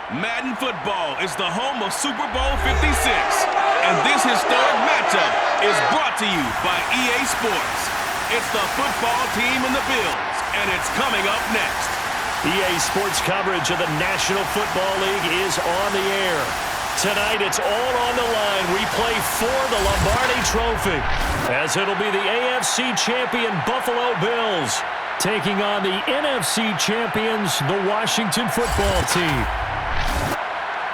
Madden Football is the home of Super Bowl 56, and this historic matchup is brought to you by EA Sports. It's the football team and the Bills, and it's coming up next. EA Sports coverage of the National Football League is on the air. Tonight, it's all on the line. We play for the Lombardi Trophy, as it'll be the AFC champion Buffalo Bills taking on the NFC champions, the Washington Football Team.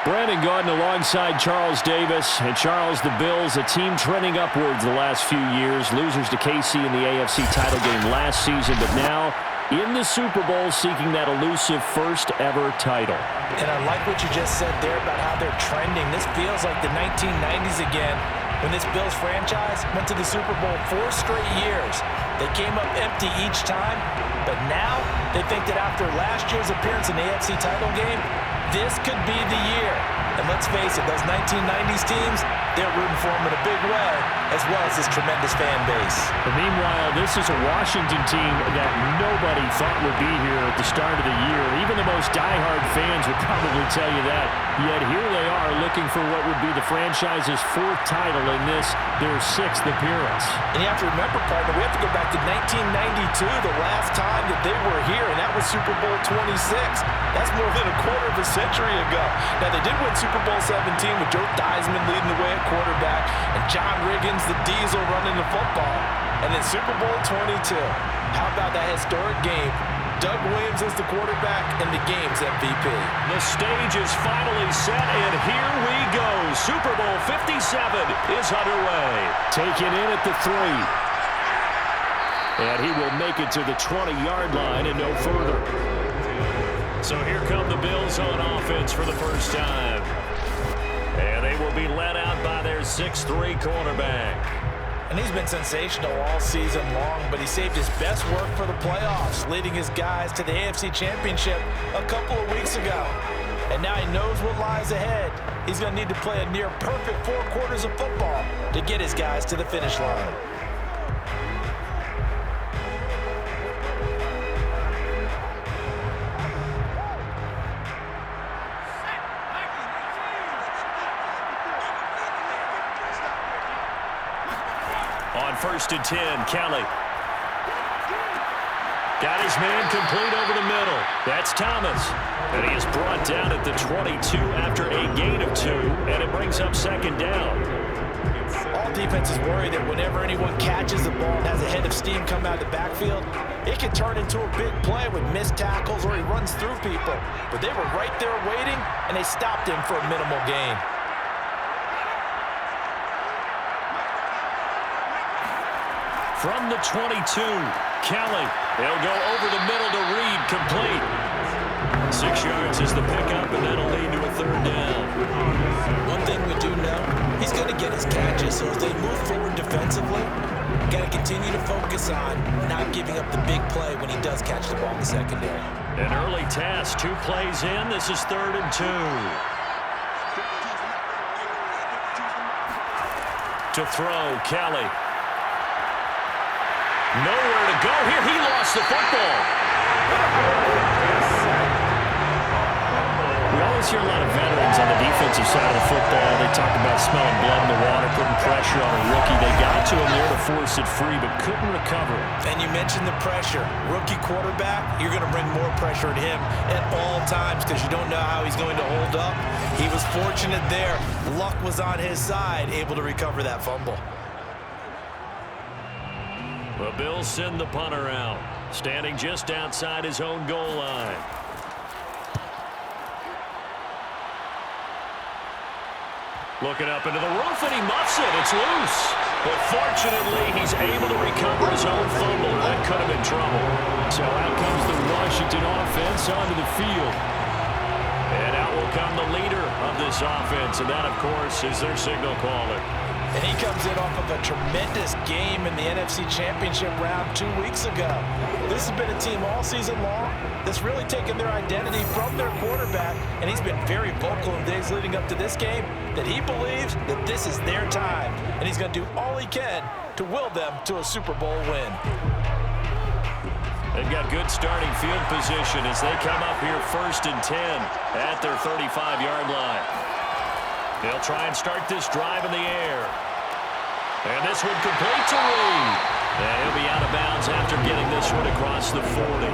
Brandon Gaudin alongside Charles Davis. And Charles, the Bills, a team trending upwards the last few years. Losers to KC in the AFC title game last season, but now in the Super Bowl seeking that elusive first-ever title. And I like what you just said there about how they're trending. This feels like the 1990s again when this Bills franchise went to the Super Bowl 4 straight years. They came up empty each time, but now they think that after last year's appearance in the AFC title game, this could be the year. And let's face it, those 1990s teams, they're rooting for them in a big way, as well as this tremendous fan base. But meanwhile, this is a Washington team that nobody thought would be here at the start of the year. Even the most diehard fans would probably tell you that. Yet here they are looking for what would be the franchise's 4th title in this, their 6th appearance. And you have to remember, partner, we have to go back to 1992, the last time that they were here, and that was Super Bowl 26. That's more than a quarter of a century ago. Now, they did win Super Bowl 17 with Joe Thiesmann leading the way at quarterback and John Riggins, the Diesel, running the football. And then Super Bowl 22. How about that historic game? Doug Williams is the quarterback and the game's MVP. The stage is finally set, and here we go. Super Bowl 57 is underway. Taken in at the 3. And he will make it to the 20-yard line and no further. So here come the Bills on offense for the first time. And they will be led out by their 6'3" quarterback. And he's been sensational all season long, but he saved his best work for the playoffs, leading his guys to the AFC Championship a couple of weeks ago. And now he knows what lies ahead. He's going to need to play a near-perfect 4 quarters of football to get his guys to the finish line. On 1st and 10, Kelly. Got his man complete over the middle. That's Thomas. And he is brought down at the 22 after a gain of 2, and it brings up 2nd down. All defenses worry that whenever anyone catches the ball and has a head of steam come out of the backfield, it can turn into a big play with missed tackles or he runs through people. But they were right there waiting, and they stopped him for a minimal gain. From the 22, Kelly. They'll go over the middle to Reed, complete. 6 yards is the pickup, and that'll lead to a 3rd down. One thing we do know, he's going to get his catches, so as they move forward defensively, got to continue to focus on not giving up the big play when he does catch the ball in the secondary. An early task, 2 plays in. This is 3rd and 2. To throw, Kelly. Nowhere to go here. He lost the football. We always hear a lot of veterans on the defensive side of the football. They talk about smelling blood in the water, putting pressure on a rookie. They got to him there to force it free, but couldn't recover. And you mentioned the pressure. Rookie quarterback, you're going to bring more pressure at him at all times because you don't know how he's going to hold up. He was fortunate there. Luck was on his side, able to recover that fumble. The Bills send the punter out, standing just outside his own goal line. Looking up into the roof, and he muffs it. It's loose. But fortunately, he's able to recover his own fumble. That could have been trouble. So out comes the Washington offense onto the field. And out will come the leader of this offense, and that, of course, is their signal caller. And he comes in off of a tremendous game in the NFC Championship round 2 weeks ago. This has been a team all season long that's really taken their identity from their quarterback, and he's been very vocal in days leading up to this game that he believes that this is their time, and he's going to do all he can to will them to a Super Bowl win. They've got good starting field position as they come up here 1st and 10 at their 35-yard line. They'll try and start this drive in the air. And this one complete to Reed. And he'll be out of bounds after getting this one across the 40.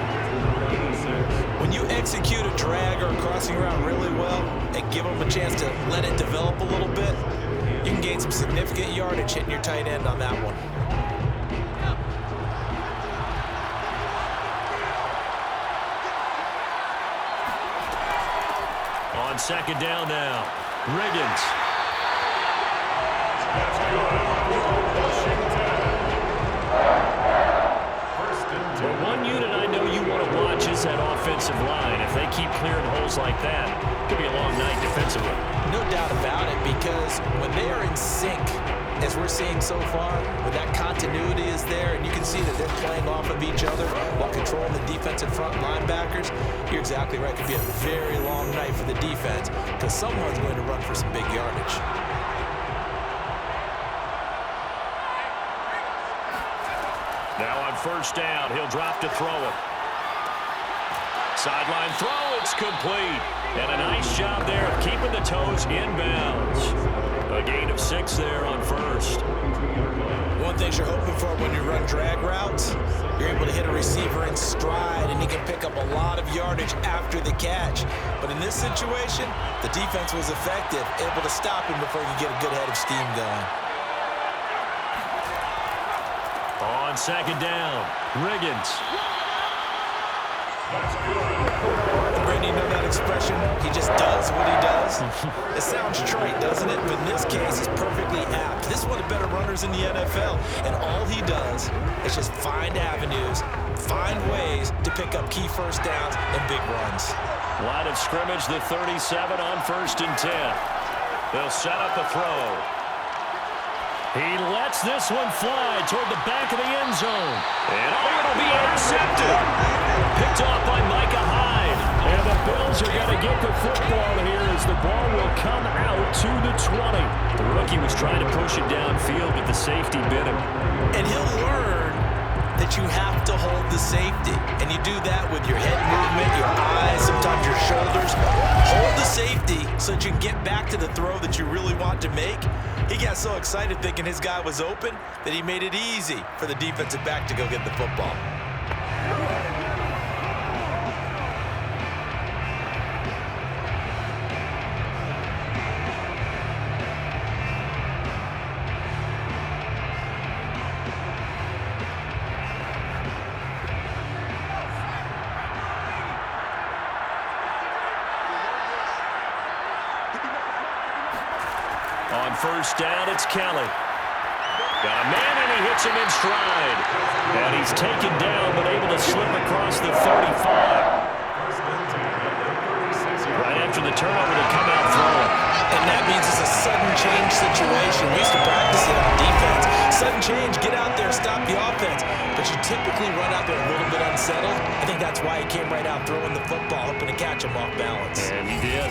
When you execute a drag or a crossing route really well and give them a chance to let it develop a little bit, you can gain some significant yardage hitting your tight end on that one. On 2nd down now, Riggins. Well, one unit I know you want to watch is that offensive line. If they keep clearing holes like that, it could be a long night defensively. No doubt about it, because when they are in sync, as we're seeing so far, when that continuity is there, and you can see that they're playing off of each other while controlling the defensive front linebackers, you're exactly right. It could be a very long night for the defense because someone's going to run for some big yardage. Now on 1st down, he'll drop to throw it. Sideline throw, it's complete. And a nice job there of keeping the toes in bounds. A gain of 6 there on 1st. One thing you're hoping for when you run drag routes, you're able to hit a receiver in stride, and he can pick up a lot of yardage after the catch. But in this situation, the defense was effective, able to stop him before he could get a good head of steam going. On 2nd down, Riggins. Brady, you know that expression? He just does what he does. It sounds trite, doesn't it? But in this case, it's perfectly apt. This is one of the better runners in the NFL, and all he does is just find avenues, find ways to pick up key 1st downs and big runs. Line of scrimmage, the 37 on 1st and 10. They'll set up a throw. He lets this one fly toward the back of the end zone. And it'll be intercepted. Picked off by Micah Hyde. And the Bills are going to get the football here as the ball will come out to the 20. The rookie was trying to push it downfield, but the safety bit him. And he'll learn that you have to hold the safety. And you do that with your head movement, your eyes, sometimes your shoulders. Hold the safety so that you can get back to the throw that you really want to make. He got so excited thinking his guy was open that he made it easy for the defensive back to go get the football. On 1st down, it's Kelly. Got a man, and he hits him in stride. And he's taken down, but able to slip across the 35. Right after the turnover to come out throwing. And that means it's a sudden change situation. We used to practice it on defense. Sudden change, get out there, stop the offense. But you typically run out there a little bit unsettled. I think that's why he came right out throwing the football, hoping to catch him off balance. And he did.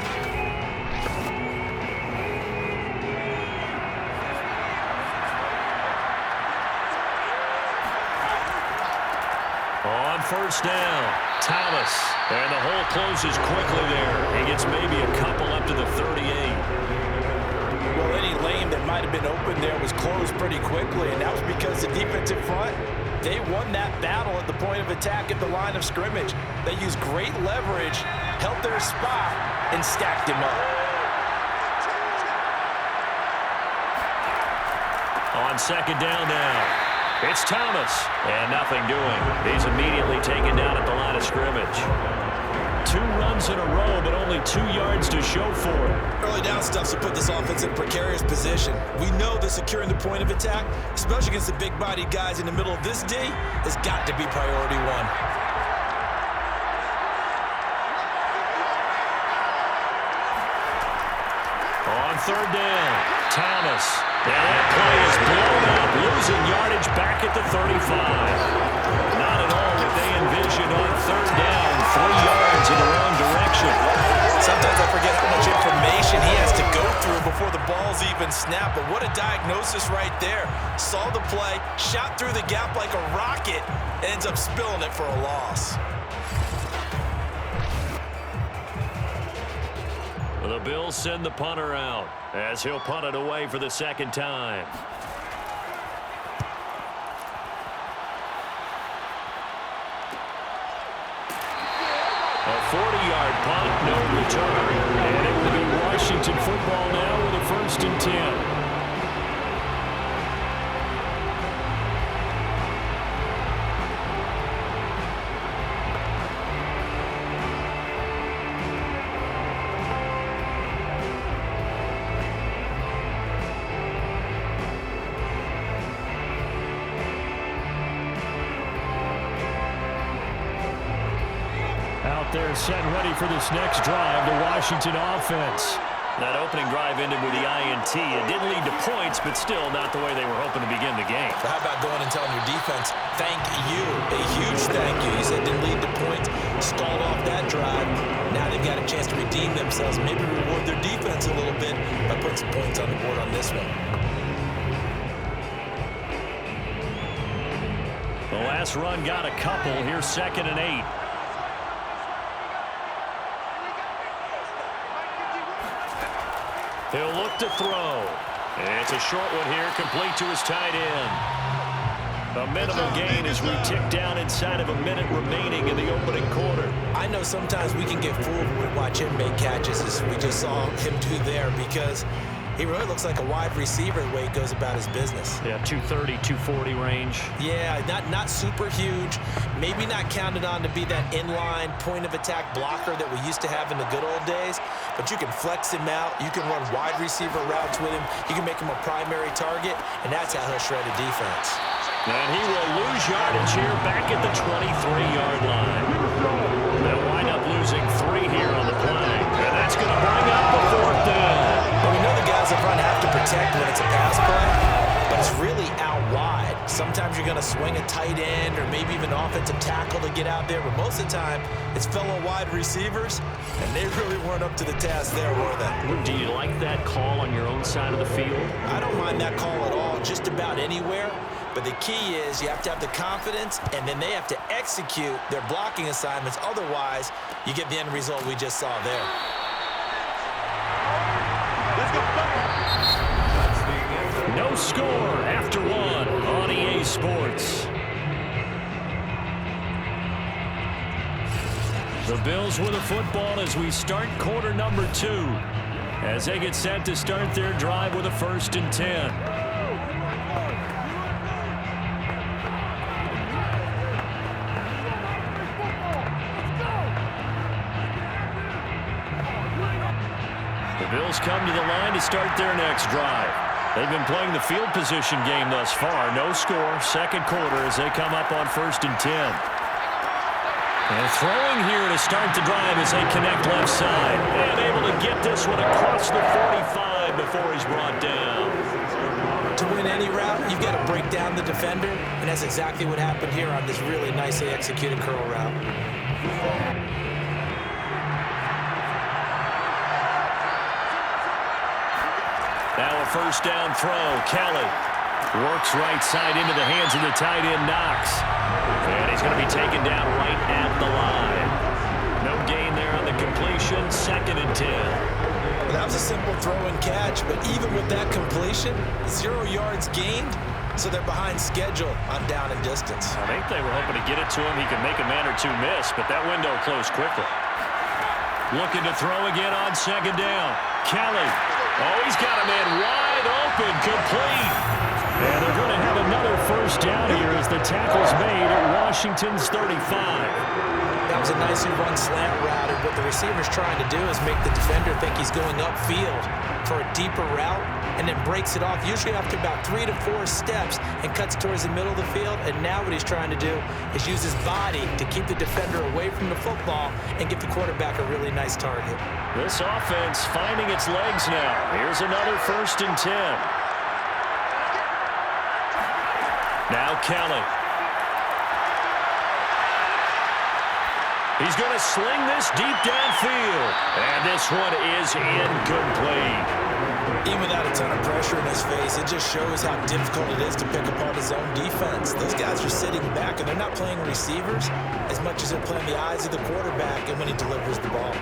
On 1st down, Thomas. And the hole closes quickly there. He gets maybe a couple up to the 38. Well, any lane that might have been open there was closed pretty quickly, and that was because the defensive front, they won that battle at the point of attack at the line of scrimmage. They used great leverage, held their spot, and stacked him up. On 2nd down now. It's Thomas, and nothing doing. He's immediately taken down at the line of scrimmage. 2 runs in a row, but only 2 yards to show for it. Early down stuff to put this offense in precarious position. We know that securing the point of attack, especially against the big-bodied guys in the middle of this D, has got to be priority 1. On 3rd down, Thomas. And that play is blown up, losing yardage back at the 35. Not at all what they envisioned on 3rd down, 3 yards in the wrong direction. Sometimes I forget how much information he has to go through before before the ball's even snapped, but what a diagnosis right there. Saw the play, shot through the gap like a rocket, ends up spilling it for a loss. The Bills send the punter out as he'll punt it away for the second time. A 40-yard punt, no return. And it will be Washington football now with a 1st and 10. They're set and ready for this next drive, the Washington offense. That opening drive ended with the INT. It didn't lead to points, but still not the way they were hoping to begin the game. But how about going and telling your defense, thank you, a huge thank you. You said didn't lead to points, stalled off that drive. Now they've got a chance to redeem themselves, maybe reward their defense a little bit by putting some points on the board on this one. The last run got a couple. Here's 2nd and 8. He'll look to throw. It's a short one here, complete to his tight end. A minimum gain as we tick down inside of a minute remaining in the opening quarter. I know sometimes we can get fooled when we watch him make catches, as we just saw him do there, because he really looks like a wide receiver the way he goes about his business. Yeah, 230, 240 range. Yeah, not super huge. Maybe not counted on to be that inline point-of-attack blocker that we used to have in the good old days. But you can flex him out. You can run wide receiver routes with him. You can make him a primary target, and that's how he'll shred a defense. And he will lose yardage here back at the 23-yard line. They'll wind up losing 3 here on the play. And that's going to bring up the 4th down. Well, we know the guys up front have to protect when it's a pass play, but it's really out wide. Sometimes you're going to swing a tight end or maybe even offensive tackle to get out there, but most of the time it's fellow wide receivers, and they really weren't up to the task there, were they? Do you like that call on your own side of the field? I don't mind that call at all, just about anywhere. But the key is you have to have the confidence, and then they have to execute their blocking assignments. Otherwise, you get the end result we just saw there. No score after 1 on EA Sports. The Bills with a football as we start quarter number 2. As they get set to start their drive with a 1st and 10. Bills come to the line to start their next drive. They've been playing the field position game thus far. No score, 2nd quarter as they come up on 1st and 10. And throwing here to start the drive as they connect left side. And able to get this one across the 45 before he's brought down. To win any route, you've got to break down the defender, and that's exactly what happened here on this really nicely executed curl route. Now a 1st down throw. Kelly works right side into the hands of the tight end, Knox. And he's going to be taken down right at the line. No gain there on the completion. 2nd and 10. Well, that was a simple throw and catch, but even with that completion, 0 yards gained, so they're behind schedule on down and distance. I think they were hoping to get it to him. He could make a man or two miss, but that window closed quickly. Looking to throw again on 2nd down. Kelly. Oh, he's got a man wide open, complete. And they're going to have another 1st down here as the tackle's made at Washington's 35. That was a nicely run slant route, and what the receiver's trying to do is make the defender think he's going upfield for a deeper route, and then breaks it off, usually after about 3 to 4 steps, and cuts towards the middle of the field. And now what he's trying to do is use his body to keep the defender away from the football and give the quarterback a really nice target. This offense finding its legs now. Here's another 1st and 10. Now Kelly. He's going to sling this deep downfield. And this one is incomplete. Even without a ton of pressure in his face, it just shows how difficult it is to pick apart his own defense. Those guys are sitting back, and they're not playing receivers as much as they're playing the eyes of the quarterback and when he delivers the ball.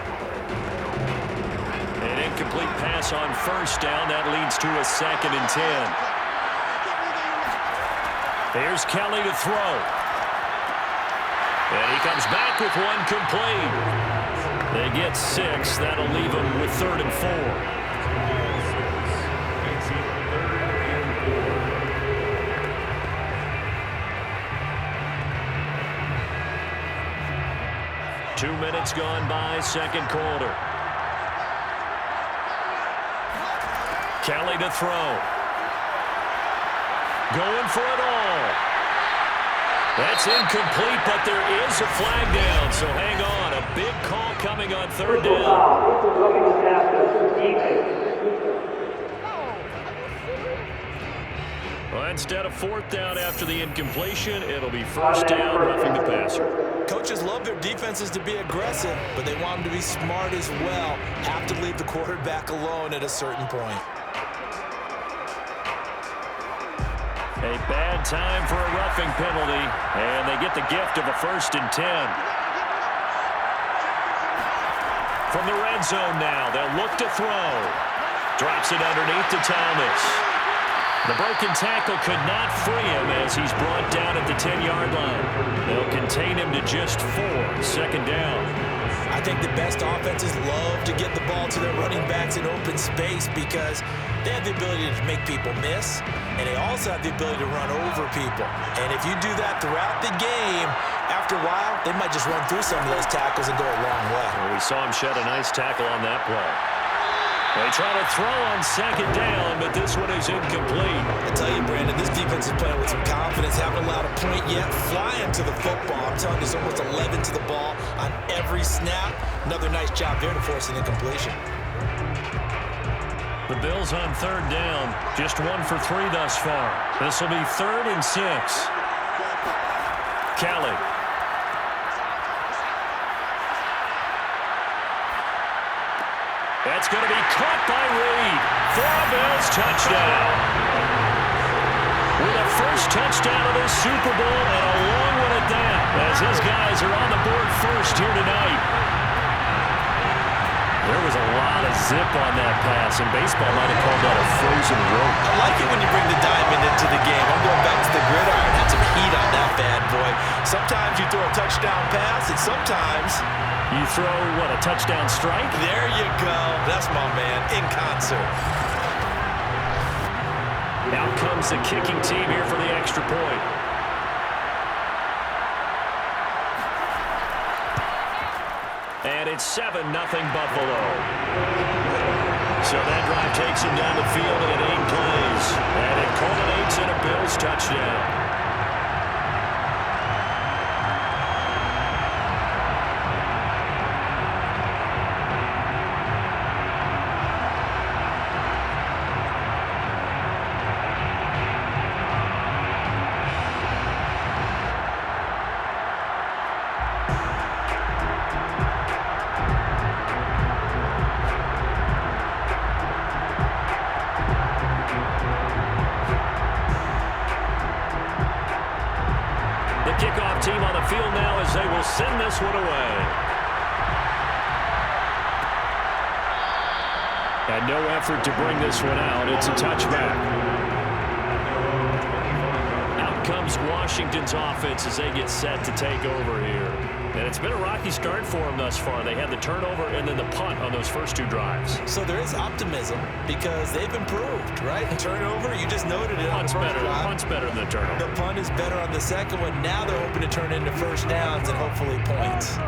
An incomplete pass on first down. That leads to a 2nd and 10. Here's Kelly to throw. And he comes back with one complete. They get 6. That'll leave them with 3rd and 4. 2 minutes gone by, 2nd quarter. Kelly to throw. Going for it all. That's incomplete, but there is a flag down, so hang on. A big call coming on 3rd down. Well, instead of 4th down after the incompletion, it'll be 1st down, roughing the passer. Coaches love their defenses to be aggressive, but they want them to be smart as well. Have to leave the quarterback alone at a certain point. A bad time for a roughing penalty, and they get the gift of a 1st and 10. From the red zone now, they'll look to throw. Drops it underneath to Thomas. The broken tackle could not free him as he's brought down at the 10-yard line. They'll contain him to just 4, 2nd down. I think the best offenses love to get the ball to their running backs in open space because they have the ability to make people miss, and they also have the ability to run over people. And if you do that throughout the game, after a while, they might just run through some of those tackles and go a long way. Well, we saw him shed a nice tackle on that play. They try to throw on 2nd down, but this one is incomplete. I tell you, Brandon, this defense is playing with some confidence. Haven't allowed a point yet. Flying to the football. I'm telling you, there's almost 11 to the ball on every snap. Another nice job there to force an incompletion. The Bills on 3rd down. Just 1 for 3 thus far. This will be 3rd and 6. Kelly. That's going to be caught by Reed for a Bills touchdown. With a first touchdown of this Super Bowl and a long one at that, as his guys are on the board first here tonight. There was a lot of zip on that pass, and baseball might have called that a frozen rope. I like it when you bring the diamond into the game. I'm going back to the gridiron. Had some heat on that bad boy. Sometimes you throw a touchdown pass, and sometimes you throw, what, a touchdown strike? There you go. That's my man, in concert. Out comes the kicking team here for the extra point. And it's 7-0 Buffalo. So that drive takes him down the field in 8 plays. And it culminates in a Bills touchdown. Kickoff team on the field now as they will send this one away. And no effort to bring this one out. It's a touchback. Out comes Washington's offense as they get set to take over here. And it's been a rocky start for them thus far. They had the turnover and then the punt on those first 2 drives. So there is optimism because they've improved, right? The turnover, you just noted it on the first drive. Punt's better than the turnover. The punt is better on the second one. Now they're hoping to turn into first downs and hopefully points.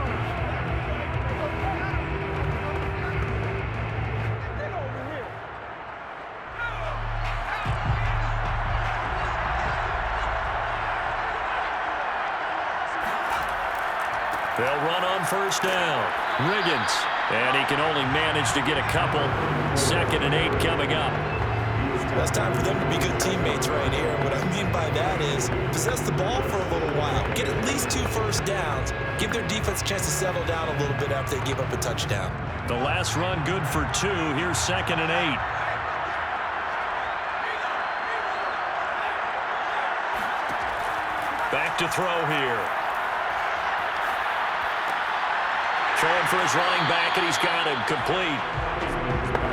They'll run on first down. Riggins. And he can only manage to get a couple. 2nd and 8 coming up. Well, it's time for them to be good teammates right here. What I mean by that is possess the ball for a little while. Get at least 2 first downs. Give their defense a chance to settle down a little bit after they give up a touchdown. The last run good for 2. Here's 2nd and 8. to throw here. Throwing for his running back, and he's got him complete.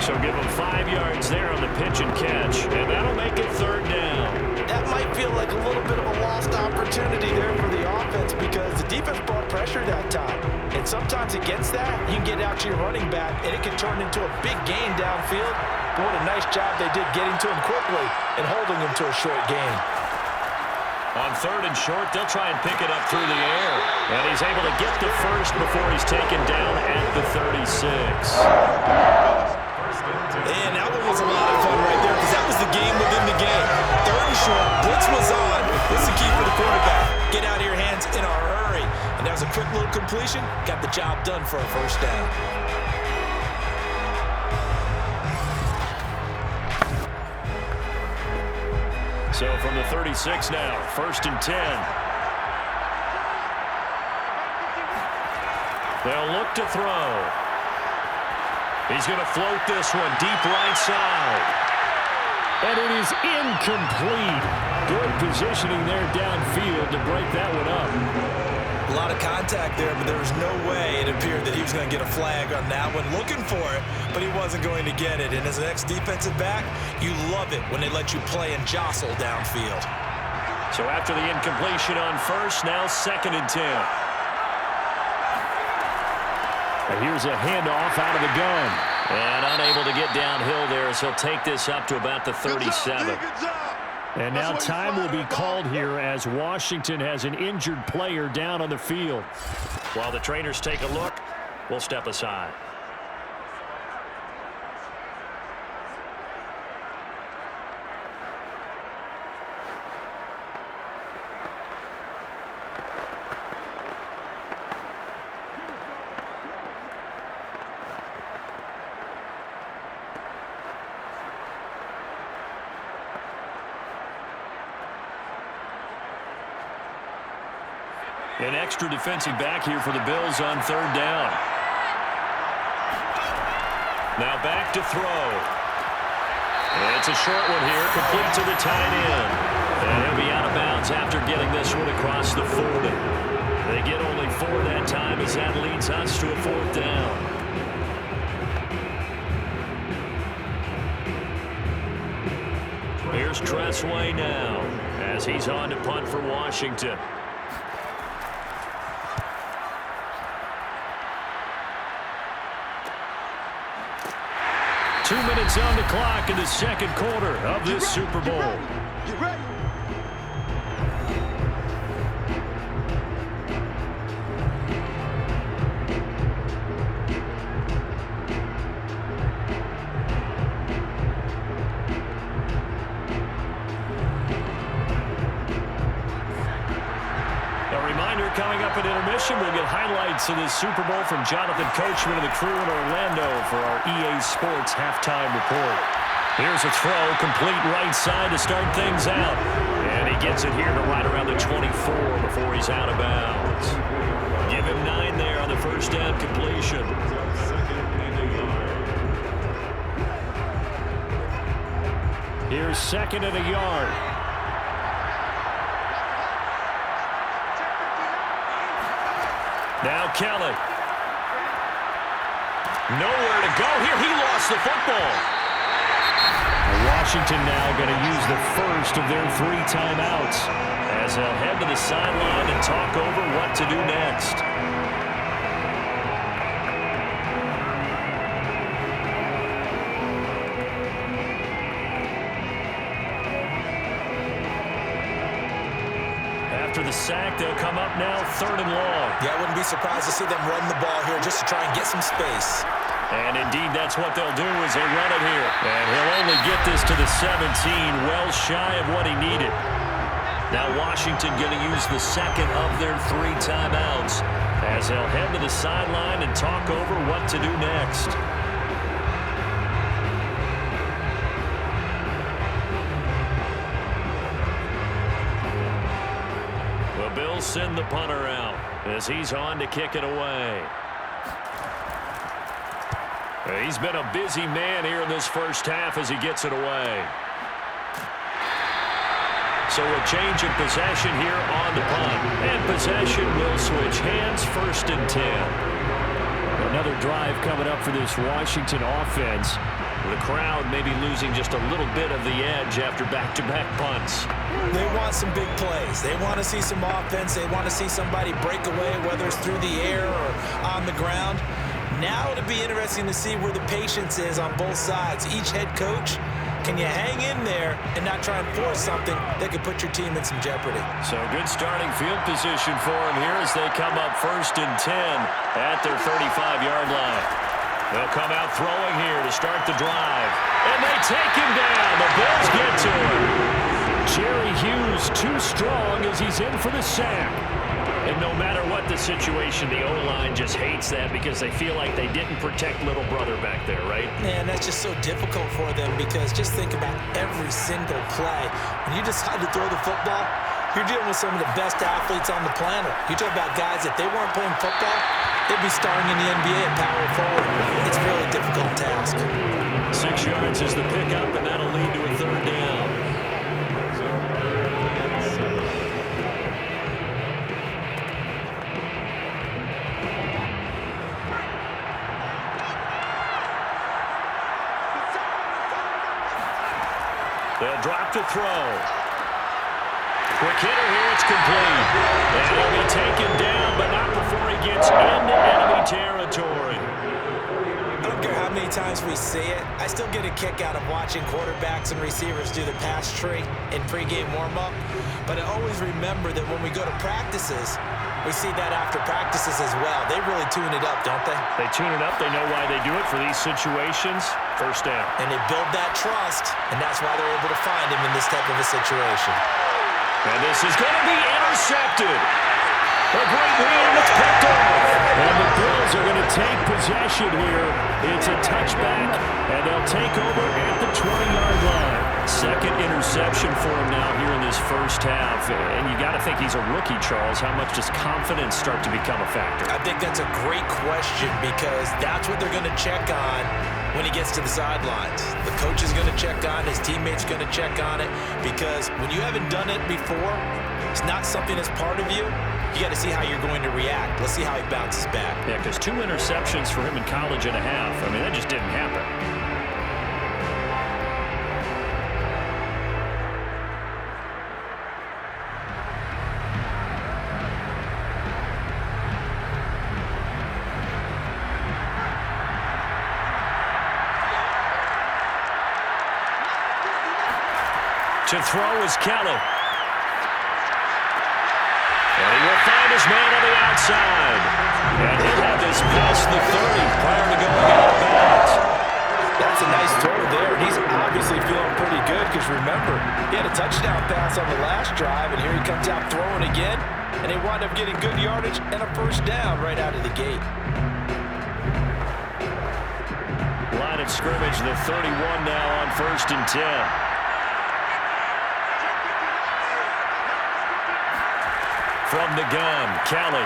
So give him 5 yards there on the pitch and catch, and that'll make it 3rd down. That might feel like a little bit of a lost opportunity there for the offense because the defense brought pressure that time. And sometimes against that, you can get out to your running back, and it can turn into a big gain downfield. But what a nice job they did getting to him quickly and holding him to a short gain. On 3rd and short, they'll try and pick it up through the air. And he's able to get the first before he's taken down at the 36. And that one was a lot of fun right there because that was the game within the game. 3rd and short, blitz was on. This is the key for the quarterback. Get out of your hands in a hurry. And that was a quick little completion. Got the job done for a 1st down. So from the 36 now, 1st and 10. They'll look to throw. He's going to float this one deep right side. And it is incomplete. Good positioning there downfield to break that one up. A lot of contact there, but there was no way it appeared that he was going to get a flag on that one. Looking for it, but he wasn't going to get it. And as an ex-defensive back, you love it when they let you play and jostle downfield. So after the incompletion on 1st, now 2nd and 10. And here's a handoff out of the gun. And unable to get downhill there, so he'll take this up to about the 37. And now time will be called here as Washington has an injured player down on the field. While the trainers take a look, we'll step aside. An extra defensive back here for the Bills on 3rd down. Now back to throw. It's a short one here, complete to the tight end. And he'll be out of bounds after getting this one across the 40. They get only 4 that time as that leads us to a 4th down. Here's Tressway now as he's on to punt for Washington. Two minutes on the clock in the 2nd quarter of this Super Bowl. Get ready. Coming up at intermission, we'll get highlights of this Super Bowl from Jonathan Coachman and the crew in Orlando for our EA Sports halftime report. Here's a throw, complete right side to start things out. And he gets it here to right around the 24 before he's out of bounds. Give him 9 there on the 1st down completion. Here's 2nd and a yard. Now Kelly. Nowhere to go here. He lost the football. Washington now going to use the first of their 3 timeouts as they'll head to the sideline and talk over what to do next. After the sack, they'll come up now 3rd and long. Yeah, I wouldn't be surprised to see them run the ball here just to try and get some space. And indeed, that's what they'll do as they run it here. And he'll only get this to the 17, well shy of what he needed. Now Washington going to use the 2nd of their 3 timeouts as they'll head to the sideline and talk over what to do next. Bills send the punter out as he's on to kick it away. He's been a busy man here in this 1st half as he gets it away. So a change of possession here on the punt. And possession will switch hands, 1st and 10. Another drive coming up for this Washington offense. The crowd maybe losing just a little bit of the edge after back-to-back punts. They want some big plays. They want to see some offense. They want to see somebody break away, whether it's through the air or on the ground. Now it'll be interesting to see where the patience is on both sides. Each head coach, can you hang in there and not try and force something that could put your team in some jeopardy? So good starting field position for them here as they come up 1st and 10 at their 35-yard line. They'll come out throwing here to start the drive. And they take him down. The Bills get to him. Jerry Hughes too strong as he's in for the sack. And no matter what the situation, the O-line just hates that because they feel like they didn't protect little brother back there, right? Man, that's just so difficult for them because just think about every single play. When you decide to throw the football, you're dealing with some of the best athletes on the planet. You talk about guys, if they weren't playing football, they'd be starring in the NBA at power forward. It's a really difficult task. 6 yards is the pickup, and that'll lead to a 3rd down. They'll drop to throw. Quick hitter here, it's complete. And he'll be taken down, but not before he gets into enemy territory. I don't care how many times we see it. I still get a kick out of watching quarterbacks and receivers do the pass tree in pregame warm-up. But I always remember that when we go to practices, we see that after practices as well. They really tune it up, don't they? They tune it up. They know why they do it for these situations. 1st down. And they build that trust, and that's why they're able to find him in this type of a situation. And this is going to be intercepted. A great read, and it's picked off. And the Bills are going to take possession here. It's a touchback, and they'll take over at the 20-yard line. 2nd interception for him now here in this 1st half. And you got to think he's a rookie, Charles. How much does confidence start to become a factor? I think that's a great question because that's what they're going to check on when he gets to the sidelines. The coach is going to check on, his teammates going to check on it because when you haven't done it before, it's not something that's part of you. You got to see how you're going to react. Let's see how he bounces back. Yeah, because 2 interceptions for him in college and a half. I mean, that just didn't happen. To throw is Kelly. And he will find his man on the outside. And he'll have this past the 30 prior to going out of bounds. That's a nice throw there. And he's obviously feeling pretty good because remember, he had a touchdown pass on the last drive, and here he comes out throwing again. And they wind up getting good yardage and a 1st down right out of the gate. Line of scrimmage, the 31 now on 1st and 10. From the gun, Kelly.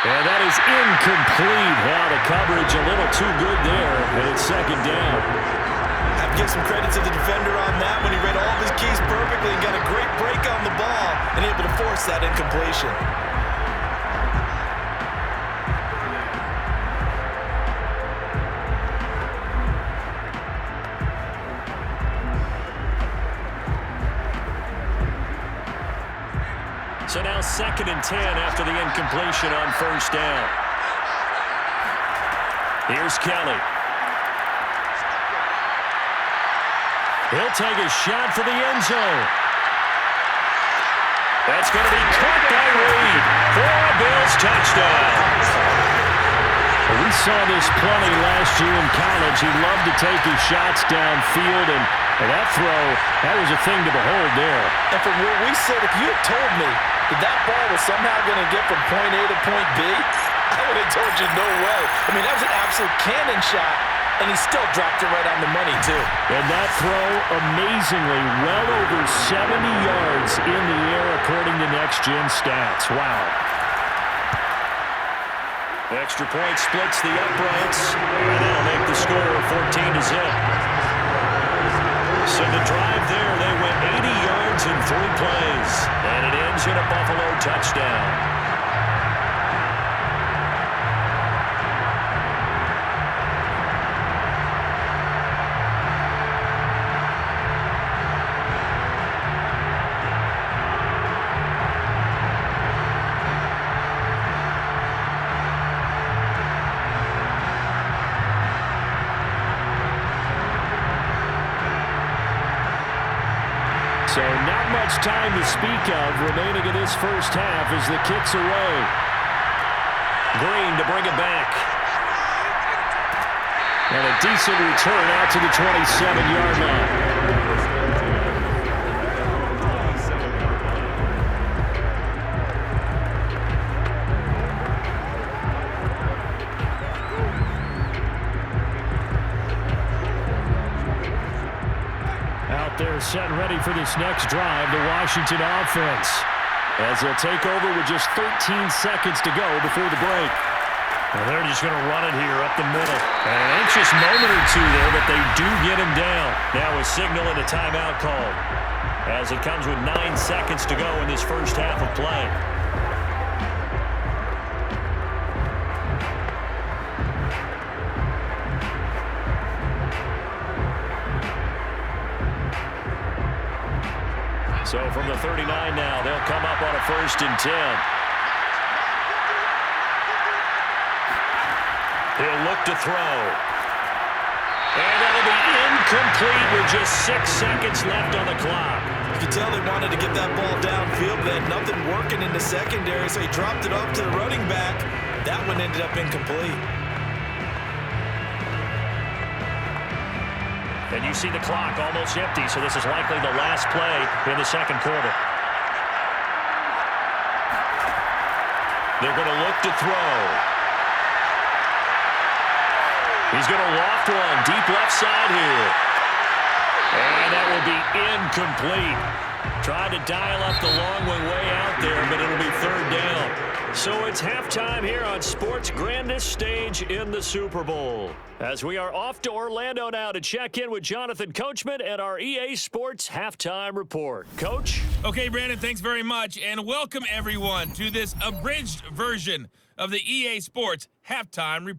And that is incomplete. Now the coverage a little too good there, and it's 2nd down. I have to give some credit to the defender on that when he read all of his keys perfectly and got a great break on the ball and able to force that incompletion. So now 2nd and 10 after the incompletion on 1st down. Here's Kelly. He'll take a shot for the end zone. That's going to be caught by Reed for a Bills touchdown. We saw this plenty last year in college. He loved to take his shots downfield, and that throw, that was a thing to behold there. And from where we sit, if you had told me that ball was somehow going to get from point A to point B, I would have told you no way. I mean, that was an absolute cannon shot, and he still dropped it right on the money, too. And that throw, amazingly, well over 70 yards in the air, according to Next Gen Stats. Wow. Extra point splits the uprights, and that'll make the score 14-0. So the drive there, they went 80 yards in 3 plays. And it ends in a Buffalo touchdown. So not much time to speak of remaining in this first half as the kick's away. Green to bring it back. And a decent return out to the 27-yard line. They're set and ready for this next drive, the Washington offense, as they'll take over with just 13 seconds to go before the break. Well, they're just going to run it here up the middle. An anxious moment or two there, but they do get him down. Now a signal and a timeout call, as it comes with 9 seconds to go in this first half of play. So from the 39 now, they'll come up on a 1st and 10. He'll look to throw. And that'll be incomplete with just 6 seconds left on the clock. You can tell they wanted to get that ball downfield, but they had nothing working in the secondary, so he dropped it off to the running back. That one ended up incomplete. And you see the clock almost empty, so this is likely the last play in the second quarter. They're going to look to throw. He's going to loft one deep left side here. And that will be incomplete. Tried to dial up the long way out there, but it'll be 3rd down. So it's halftime here on sports' grandest stage in the Super Bowl. As we are off to Orlando now to check in with Jonathan Coachman and our EA Sports Halftime Report. Coach? Okay, Brandon, thanks very much, and welcome everyone to this abridged version of the EA Sports Halftime Report.